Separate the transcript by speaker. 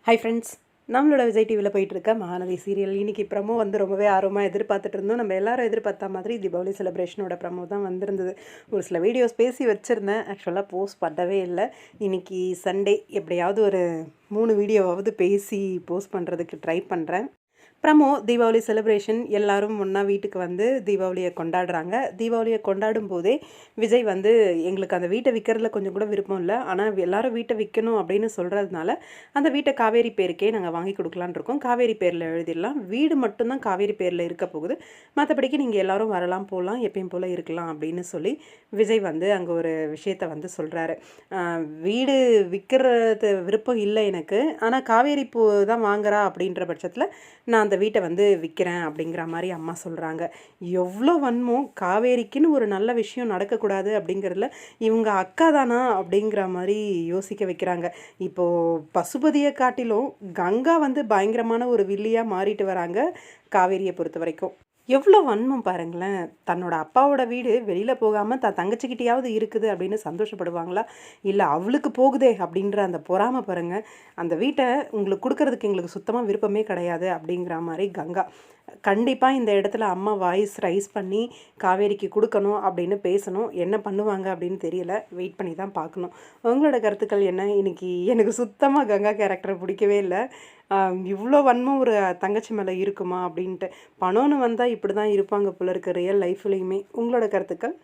Speaker 1: Hi friends, நம்மளோட விஜய் டிவியில் போயிட்டுருக்க மகாநதி சீரியல் இன்றைக்கி ப்ரமோ வந்து ரொம்பவே ஆர்வமாக எதிர்பார்த்துட்டு இருந்தோம். நம்ம எல்லாரும் எதிர்பார்த்த மாதிரி தீபாவளி செலிப்ரேஷனோட ப்ரமோ தான் வந்திருந்தது. ஒரு சில வீடியோஸ் பேசி வச்சுருந்தேன், ஆக்சுவலாக போஸ்ட் பண்ணவே இல்லை. இன்றைக்கி சண்டே எப்படியாவது ஒரு 3 வீடியோவாவது பேசி போஸ்ட் பண்ணுறதுக்கு ட்ரை பண்ணுறேன். ப்ரமோ தீபாவளி செலிப்ரேஷன் எல்லாரும் ஒன்றா வீட்டுக்கு வந்து தீபாவளியை கொண்டாடுறாங்க. தீபாவளியை கொண்டாடும் போதே விஜய் வந்து எங்களுக்கு அந்த வீட்டை விற்கிறதுல கொஞ்சம் கூட விருப்பம் இல்லை, ஆனால் எல்லாரும் வீட்டை விற்கணும் அப்படின்னு சொல்கிறதுனால அந்த வீட்டை காவேரி பேருக்கே நாங்கள் வாங்கி கொடுக்கலான் இருக்கோம். காவேரி பேரில் எழுதிடலாம், வீடு மட்டும்தான் காவேரி பேரில் இருக்க போகுது, மற்றபடிக்கு நீங்கள் எல்லோரும் வரலாம் போகலாம் எப்பயும் போல் இருக்கலாம் அப்படின்னு சொல்லி விஜய் வந்து அங்கே ஒரு விஷயத்தை வந்து சொல்கிறாரு. வீடு விற்கிறது விருப்பம் இல்லை எனக்கு, ஆனால் காவேரி பூ தான் வாங்குறா அப்படின்ற பட்சத்தில் நான் அந்த வீட்டை வந்து விற்கிறேன் அப்படிங்கிற மாதிரி அம்மா சொல்கிறாங்க. எவ்வளோ வன்மம்! காவேரிக்குன்னு ஒரு நல்ல விஷயம் நடக்கக்கூடாது அப்படிங்கிறதுல இவங்க அக்கா தானா அப்படிங்கிற மாதிரி யோசிக்க வைக்கிறாங்க. இப்போது பசுபதியை காட்டிலும் கங்கா வந்து பயங்கரமான ஒரு வில்லியாக மாறிட்டு வராங்க காவேரியை பொறுத்த வரைக்கும். எவ்வளோ வன்மம் பாருங்களேன்! தன்னோட அப்பாவோட வீடு வெளியில் போகாமல் தங்கச்சிக்கிட்டேயாவது இருக்குது அப்படின்னு சந்தோஷப்படுவாங்களா? இல்லை அவளுக்கு போகுதே அப்படின்ற அந்த பொறாமை பாருங்கள். அந்த வீட்டை உங்களுக்கு கொடுக்கறதுக்கு எங்களுக்கு சுத்தமாக விருப்பமே கிடையாது அப்படிங்கிற மாதிரி கங்கா. கண்டிப்பாக இந்த இடத்துல அம்மா வாய்ஸ் ரைஸ் பண்ணி காவேரிக்கு கொடுக்கணும் அப்படின்னு பேசணும். என்ன பண்ணுவாங்க அப்படின்னு தெரியல, வெயிட் பண்ணி தான் பார்க்கணும். உங்களோட கருத்துக்கள் என்ன? இன்னைக்கு எனக்கு சுத்தமாக கங்கா கேரக்டர் பிடிக்கவே இல்லை. இவ்வளோ வன்மம் ஒரு தங்கச்சி மேலே இருக்குமா அப்படின்ட்டு. பணம்னு வந்தால் இப்படி தான் இருப்பாங்க போல இருக்க ரியல் லைஃப்லேயுமே. உங்களோட கருத்துக்கள்?